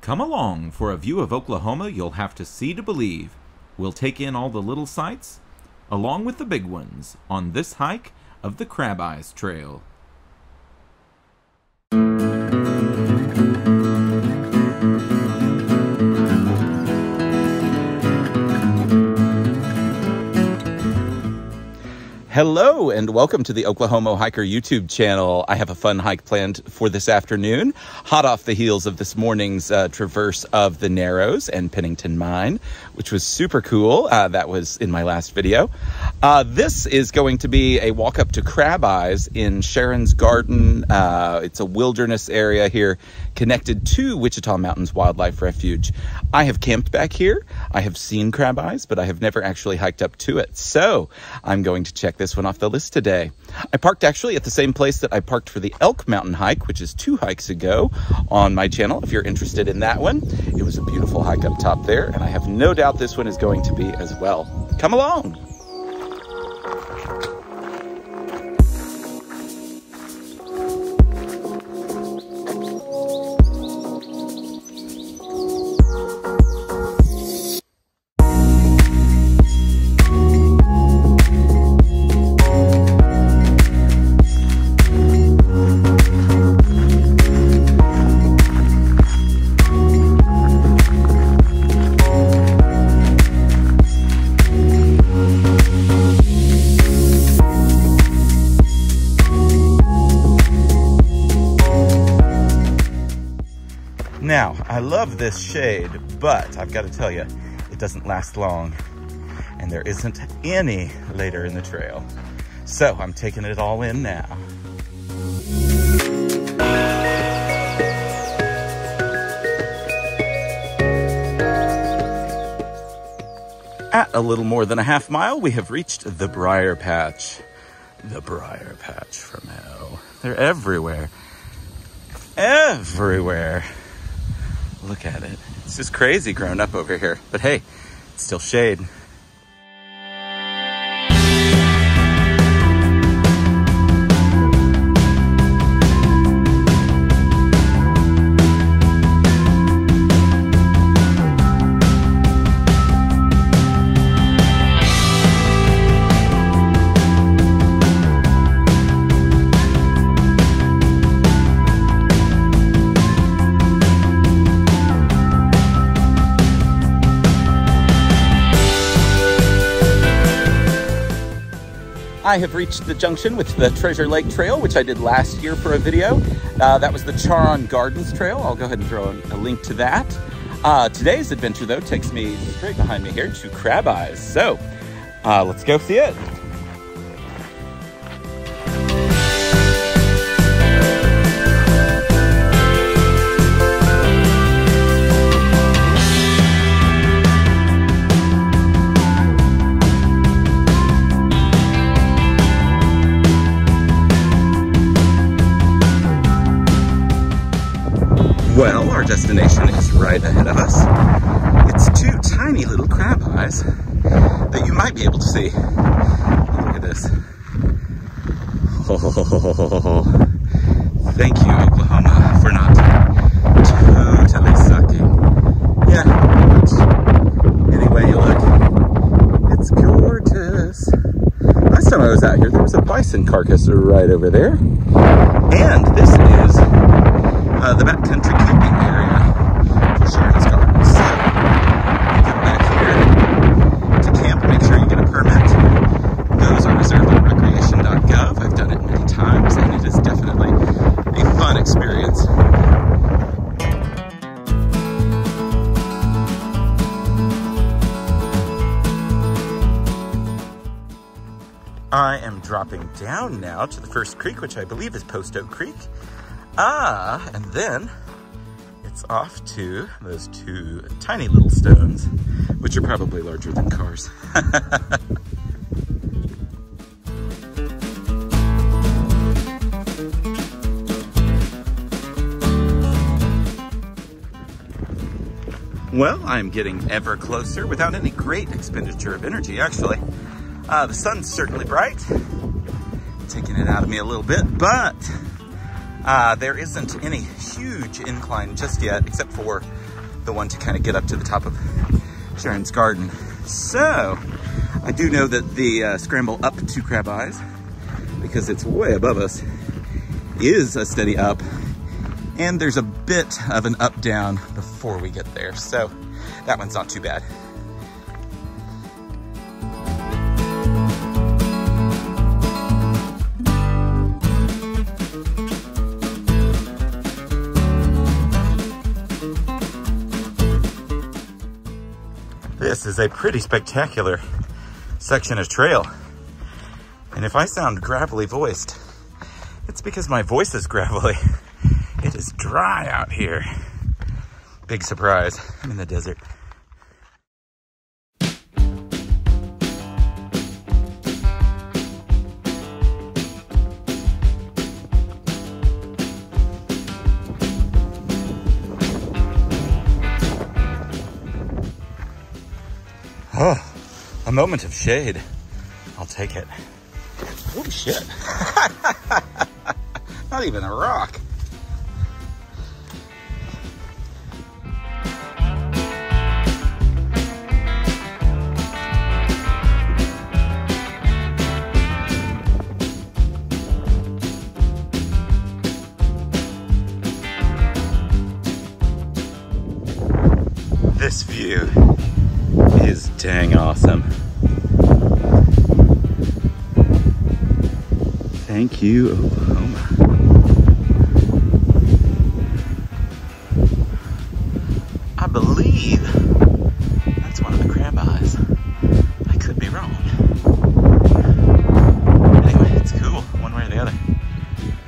Come along for a view of Oklahoma you'll have to see to believe. We'll take in all the little sights, along with the big ones, on this hike of the Crab Eyes Trail. Hello and welcome to the Oklahoma Hiker YouTube channel. I have a fun hike planned for this afternoon, hot off the heels of this morning's traverse of the Narrows and Pennington Mine, which was super cool. That was in my last video. This is going to be a walk up to Crab Eyes in Charon's Garden. It's a wilderness area here connected to Wichita Mountains Wildlife Refuge. I have camped back here. I have seen Crab Eyes, but I have never actually hiked up to it. So I'm going to check this one off the list today. I parked actually at the same place that I parked for the Elk Mountain hike, which is 2 hikes ago on my channel. If you're interested in that one, it was a beautiful hike up top there, and I have no doubt this one is going to be as well. Come along. Now, I love this shade, but I've got to tell you, it doesn't last long, and there isn't any later in the trail. So I'm taking it all in now. At a little more than a half mile, we have reached the Briar Patch. The Briar Patch from hell. They're everywhere. Everywhere. Look at it. It's just crazy growing up over here. But hey, it's still shade. I have reached the junction with the Treasure Lake Trail, which I did last year for a video. That was the Charon Gardens Trail. I'll go ahead and throw a link to that. Today's adventure, though, takes me straight behind me here to Crab Eyes. So let's go see it. Well, our destination is right ahead of us. It's 2 tiny little crab eyes that you might be able to see. Look at this. Oh, thank you, Oklahoma, for not totally sucking. Yeah, anyway, look, it's gorgeous. Last time I was out here, there was a bison carcass right over there. And this is the backcountry camping area for Charon's Gardens. So, you come back here to camp, make sure you get a permit. Those are reserved on recreation.gov. I've done it many times, and it is definitely a fun experience. I am dropping down now to the first creek, which I believe is Post Oak Creek. And then it's off to those 2 tiny little stones, which are probably larger than cars. Well, I'm getting ever closer without any great expenditure of energy, actually. The sun's certainly bright, taking it out of me a little bit, but there isn't any huge incline just yet, except for the one to kind of get up to the top of Charon's garden. So I do know that the scramble up to Crab Eyes, because it's way above us, is a steady up, and there's a bit of an up down before we get there. So that one's not too bad. This is a pretty spectacular section of trail. And if I sound gravelly voiced, it's because my voice is gravelly. It is dry out here. Big surprise, I'm in the desert. Oh, a moment of shade. I'll take it. Oh shit. Not even a rock. This view is dang awesome. Thank you, Oklahoma. I believe that's one of the Crab Eyes. I could be wrong. Anyway, it's cool, one way or the other.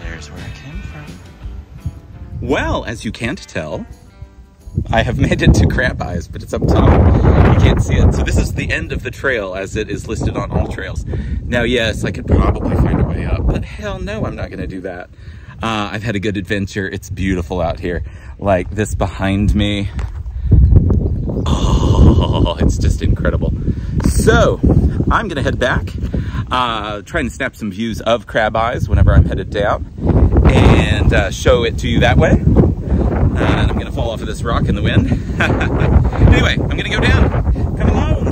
There's where I came from. Well, as you can't tell, I have made it to Crab Eyes, but it's up top. You can't see it. So this is the end of the trail as it is listed on all trails. Now, yes, I could probably find a way up, but hell no, I'm not going to do that. I've had a good adventure. It's beautiful out here. Like this behind me. Oh, it's just incredible. So I'm going to head back, try and snap some views of Crab Eyes whenever I'm headed down, and show it to you that way. And I'm gonna fall off of this rock in the wind. Anyway, I'm gonna go down. Come along.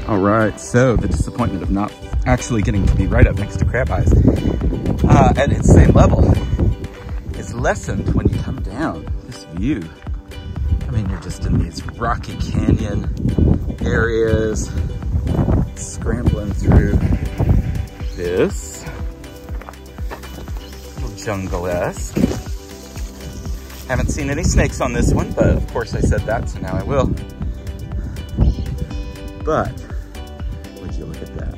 All right, so the disappointment of not actually getting to be right up next to Crab Eyes at its same level is lessened when you come down this view. I mean, you're just in these rocky canyon areas, scrambling through this little jungle-esque. Haven't seen any snakes on this one, but of course I said that, so now I will. But would you look at that?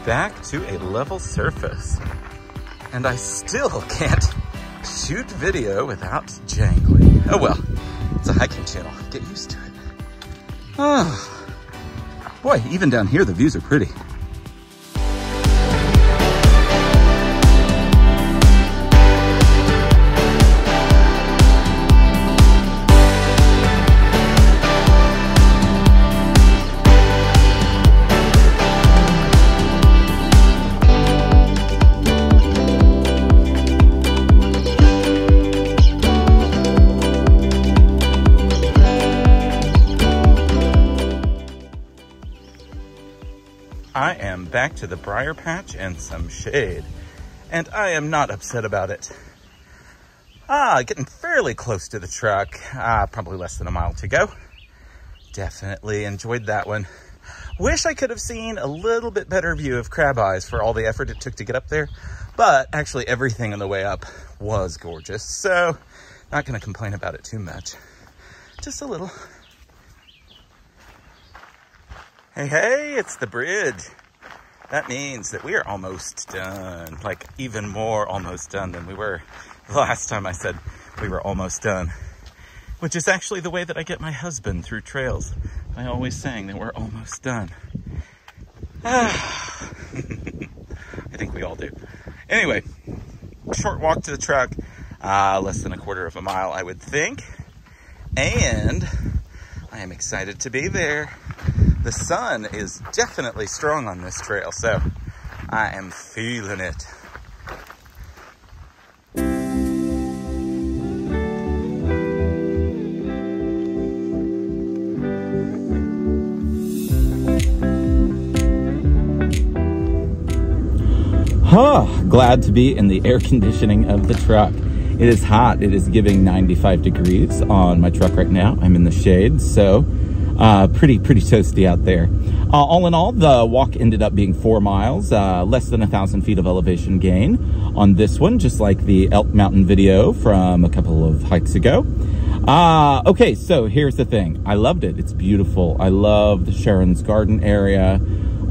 Back to a level surface, and I still can't shoot video without jangling. Oh well, it's a hiking channel, get used to it. Oh, boy, even down here the views are pretty. I am back to the briar patch and some shade, and I am not upset about it. Getting fairly close to the truck, probably less than a mile to go. Definitely enjoyed that one. Wish I could have seen a little bit better view of Crab Eyes for all the effort it took to get up there, but actually everything on the way up was gorgeous, so not gonna complain about it too much. Just a little. Hey, hey, it's the bridge. that means that we are almost done, like even more almost done than we were the last time I said we were almost done, which is actually the way that I get my husband through trails, by always saying that we're almost done. I think we all do. Anyway, short walk to the truck, less than a quarter of a mile, I would think. And I am excited to be there. The sun is definitely strong on this trail, so I am feeling it. Glad to be in the air conditioning of the truck. It is hot. It is giving 95 degrees on my truck right now. I'm in the shade, so pretty toasty out there. All in all, the walk ended up being 4 miles, less than 1,000 feet of elevation gain on this one, just like the Elk Mountain video from a couple of hikes ago. Okay, so here's the thing. I loved it. It's beautiful. I love the Charon's Garden area.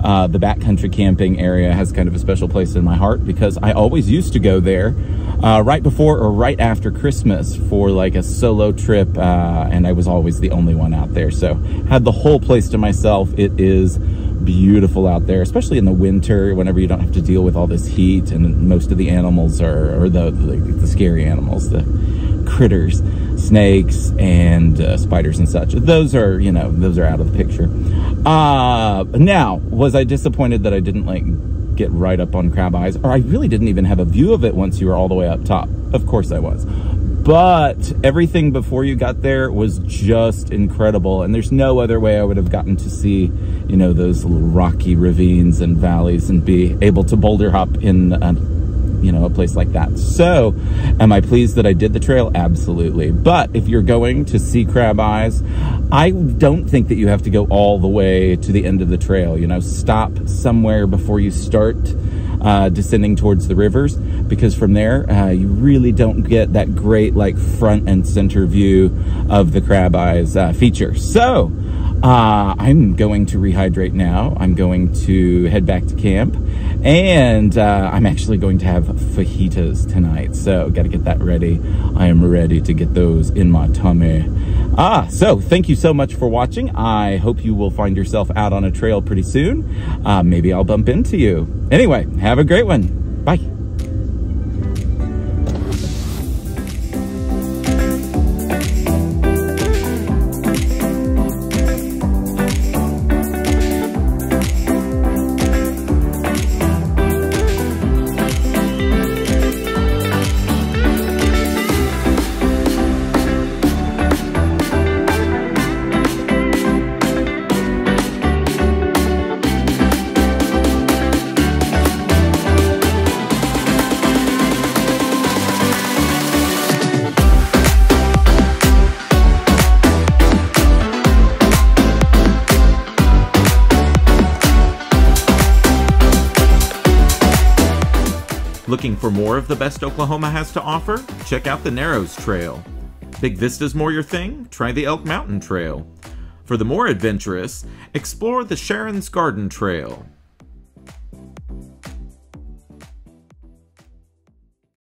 The backcountry camping area has kind of a special place in my heart because I always used to go there right before or right after Christmas for like a solo trip, and I was always the only one out there. So had the whole place to myself. It is beautiful out there, especially in the winter whenever you don't have to deal with all this heat and most of the animals or the scary animals, the critters, snakes and spiders and such. Those are, you know, those are out of the picture. Now, was I disappointed that I didn't like get right up on Crab Eyes, or I really didn't even have a view of it once you were all the way up top? Of course I was. But everything before you got there was just incredible, and there's no other way I would have gotten to see, you know, those little rocky ravines and valleys and be able to boulder hop in you know, a place like that. So am I pleased that I did the trail? Absolutely. But if you're going to see Crab Eyes, I don't think that you have to go all the way to the end of the trail. You know, stop somewhere before you start descending towards the rivers, because from there you really don't get that great like front and center view of the Crab Eyes feature. So I'm going to rehydrate now. I'm going to head back to camp, and I'm actually going to have fajitas tonight. So got to get that ready. I am ready to get those in my tummy. So thank you so much for watching. I hope you will find yourself out on a trail pretty soon. Maybe I'll bump into you. Anyway, have a great one. Bye. Looking for more of the best Oklahoma has to offer? Check out the Narrows Trail. Big Vista's more your thing? Try the Elk Mountain Trail. For the more adventurous, explore the Charon's Garden Trail.